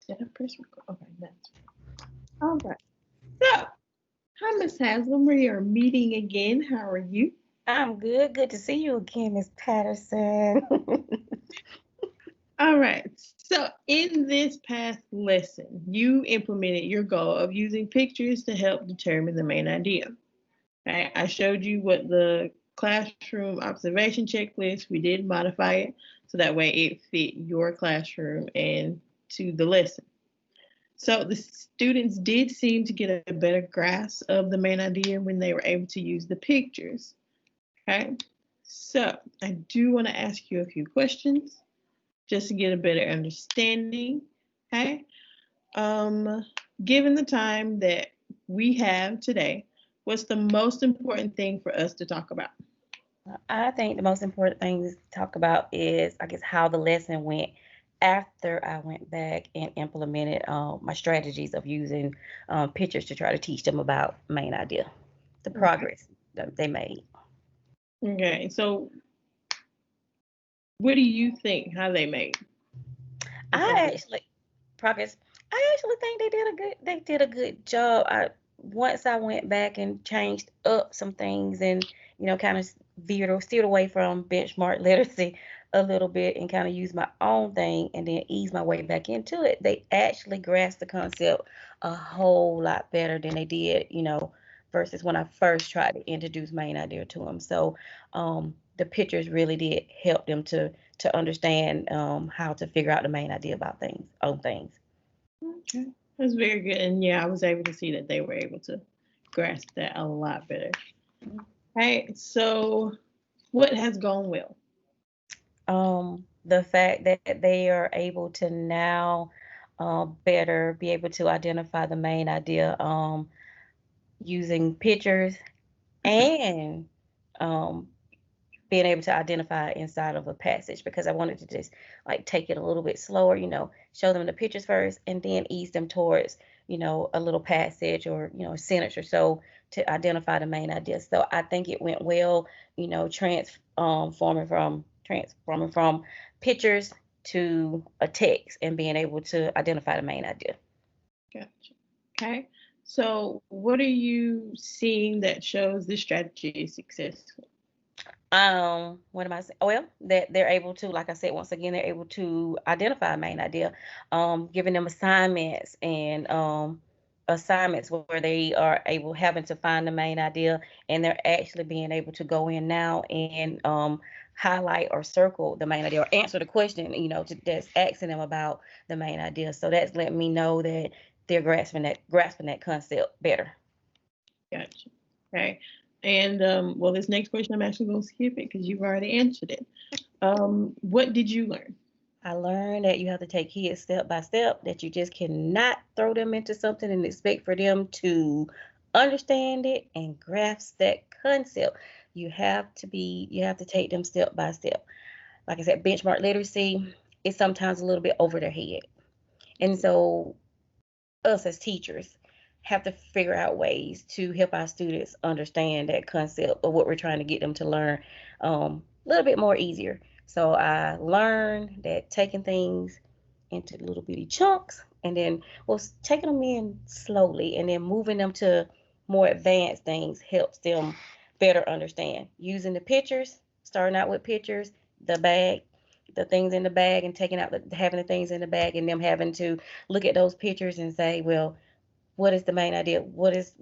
Did I press record? Okay, that's all right. So, hi, Miss Haslam. We are meeting again. How are you? I'm good. Good to see you again, Miss Patterson. All right. So, in this past lesson, you implemented your goal of using pictures to help determine the main idea. Right? I showed you what the classroom observation checklist. We did modify it so that way it fit your classroom and to the lesson. So the students did seem to get a better grasp of the main idea when they were able to use the pictures. Okay. So I do want to ask you a few questions just to get a better understanding. Okay. Um, Given the time that we have today, what's the most important thing for us to talk about? I think the most important thing to talk about is, I guess, how the lesson went after I went back and implemented my strategies of using pictures to try to teach them about main idea, the Okay. progress that they made. Okay. So what do you think how they made the I progress? actually progress. I actually think they did a good job. Once I went back and changed up some things and kind of steered away from benchmark literacy a little bit and kind of used my own thing and then eased my way back into it. They actually grasped the concept a whole lot better than they did, versus when I first tried to introduce main idea to them. So the pictures really did help them to understand how to figure out the main idea about things on things. Okay. That's very good. And yeah, I was able to see that they were able to grasp that a lot better. Hey, so what has gone well? The fact that they are able to now better be able to identify the main idea using pictures and um, being able to identify inside of a passage because I wanted to just like take it a little bit slower, show them the pictures first and then ease them towards, a little passage or, a sentence or so to identify the main idea. So I think it went well, transforming from pictures to a text and being able to identify the main idea. Gotcha. Okay. So what are you seeing that shows this strategy is successful? What am I saying? Well, that they're able to, like I said, once again, they're able to identify a main idea, giving them assignments where they are able having to find the main idea, and they're actually being able to go in now and highlight or circle the main idea or answer the question, that's asking them about the main idea. So that's letting me know that they're grasping that concept better. Gotcha. Okay. And well, this next question I'm actually going to skip it because you've already answered it. What did you learn? I learned that you have to take kids step by step, that you just cannot throw them into something and expect for them to understand it and grasp that concept. You have to take them step by step. Like I said, benchmark literacy is sometimes a little bit over their head. And so us as teachers have to figure out ways to help our students understand that concept of what we're trying to get them to learn a little bit more easier. So I learned that taking things into little bitty chunks and then taking them in slowly and then moving them to more advanced things helps them better understand using the pictures, starting out with pictures, the bag, the things in the bag, and taking out having the things in the bag and them having to look at those pictures and say, well, what is the main idea? What is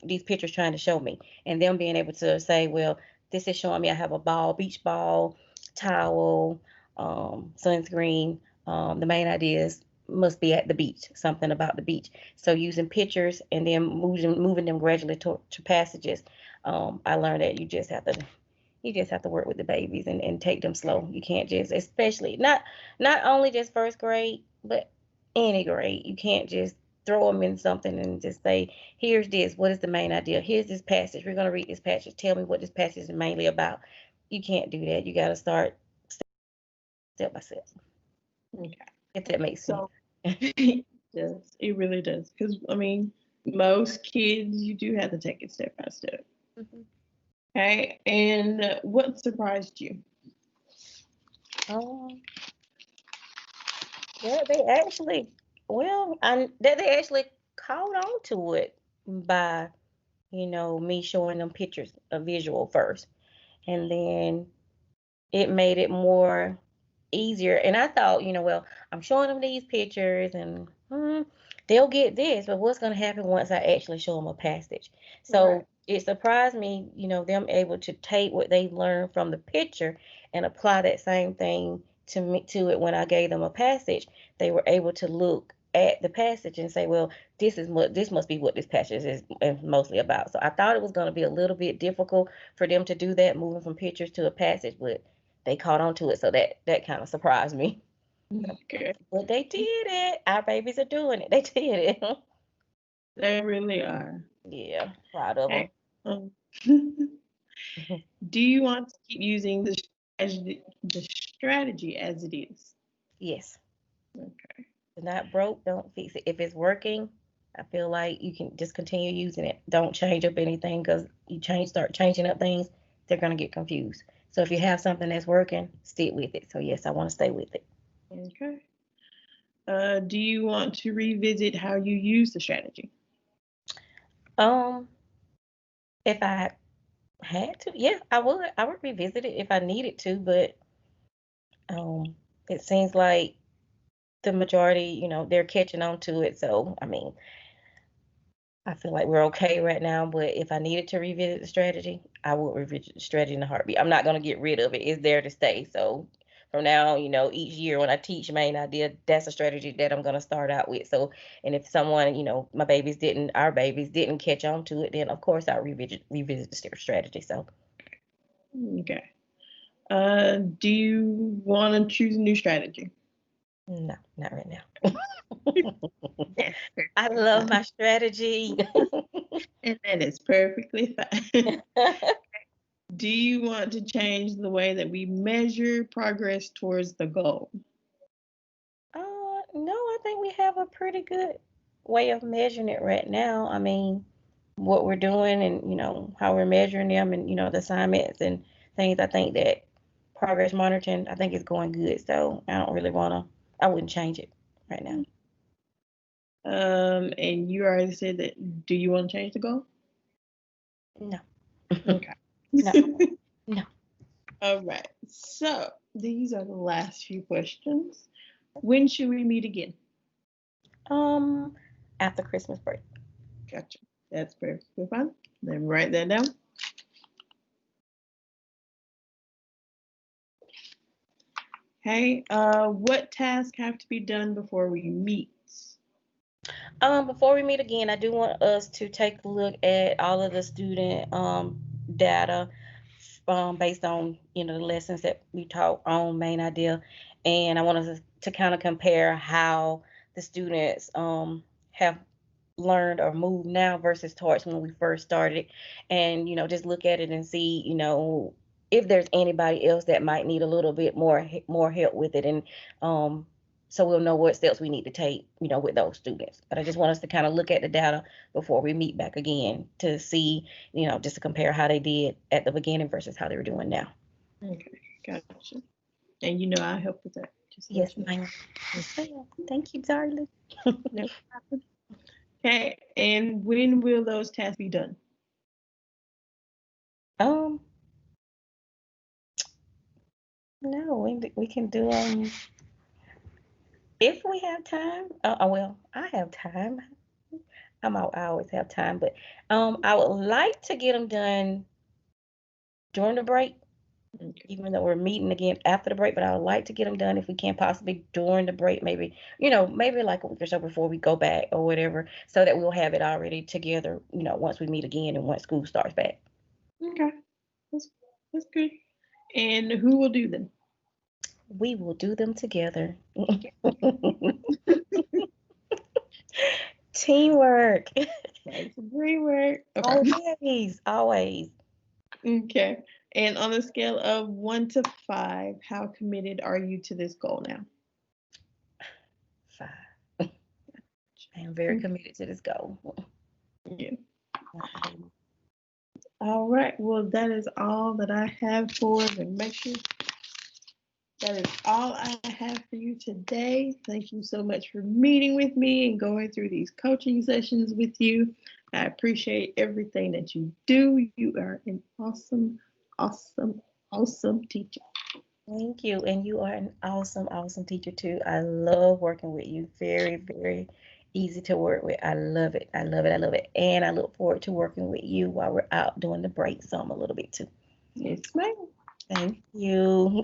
these pictures trying to show me? And them being able to say, well, this is showing me I have a ball, beach ball, towel, sunscreen. The main ideas must be at the beach, something about the beach. So using pictures and then moving them gradually to passages. I learned that you just have to work with the babies and take them slow. You can't just, especially not only just first grade, but any grade. You can't just throw them in something and just say, here's this. What is the main idea? Here's this passage. We're going to read this passage. Tell me what this passage is mainly about. You can't do that. You got to start step by step, Okay. if that makes sense. So it does. It really does. Because, I mean, most kids, you do have to take it step by step. Mhm. Okay. And what surprised you? Um, yeah, they actually. Well, that they actually caught on to it by, me showing them pictures, a visual first, and then it made it more easier. And I thought, well, I'm showing them these pictures and they'll get this, but what's going to happen once I actually show them a passage? So Right. it surprised me, them able to take what they learned from the picture and apply that same thing to it when I gave them a passage. They were able to look at the passage and say, well, this must be what this passage is mostly about. So I thought it was going to be a little bit difficult for them to do that, moving from pictures to a passage, but they caught on to it, so that kind of surprised me. Okay. But they did it. Our babies are doing it. They did it. They really are. Yeah, proud of Okay. them. Do you want to keep using the strategy as it is? Yes. Okay. If it's not broke, don't fix it. If it's working, I feel like you can just continue using it. Don't change up anything, because start changing up things, they're gonna get confused. So if you have something that's working, stick with it. So yes, I want to stay with it. Okay. Do you want to revisit how you use the strategy? Um, if I had to, yeah, I would. I would revisit it if I needed to, but it seems like the majority, they're catching on to it. So, I mean, I feel like we're okay right now, but if I needed to revisit the strategy, I would revisit the strategy in a heartbeat. I'm not going to get rid of it. It's there to stay. So from now, each year when I teach main idea, that's a strategy that I'm going to start out with. So, and if someone, our babies didn't catch on to it, then of course I'll revisit the strategy. So, Okay. Do you want to choose a new strategy? no, not right now. Yes. I love my strategy. And that is perfectly fine. Do you want to change the way that we measure progress towards the goal? No, I think we have a pretty good way of measuring it right now. I mean, what we're doing and, how we're measuring them and, the assignments and things. I think that progress monitoring, I think is going good. So I wouldn't change it right now. And you already said that. Do you want to change the goal? No, Okay. no, no. All right. So these are the last few questions. When should we meet again? Um, After Christmas break. Gotcha. That's perfectly fine. Then write that down. Okay. What tasks have to be done before we meet? Before we meet again, I do want us to take a look at all of the student data based on the lessons that we taught on main idea, and I want us to kind of compare how the students have learned or moved now versus towards when we first started, and just look at it and see if there's anybody else that might need a little bit more help with it, and so we'll know what steps we need to take with those students. But I just want us to kind of look at the data before we meet back again to see, just to compare how they did at the beginning versus how they're doing now. Okay. Gotcha. And I'll help with that. Just Yes, let you know. ma'am. Yes, ma'am. Thank you, darling. No problem. Okay. And when will those tasks be done? Um, no, we can do if we have time. Well, I have time. I always have time, but I would like to get them done during the break, Okay. even though we're meeting again after the break. But I would like to get them done if we can possibly during the break, maybe maybe like a week or so before we go back or whatever, so that we'll have it already together. Once we meet again and once school starts back. Okay. That's that's good. And who will do them? We will do them together. Teamwork. That's great work. Okay. Always, always. Okay. And on a scale of 1 to 5, how committed are you to this goal now? 5. I am very committed to this goal. Yeah. All right. Well, that is all that I have for the measure. that is all I have for you today. Thank you so much for meeting with me and going through these coaching sessions with you. I appreciate everything that you do. You are an awesome, awesome, awesome teacher. Thank you. And you are an awesome, awesome teacher too. I love working with you. Very, very easy to work with. I love it. I love it. I love it. And I look forward to working with you while we're out doing the break some a little bit too. Yes, ma'am. Thank you.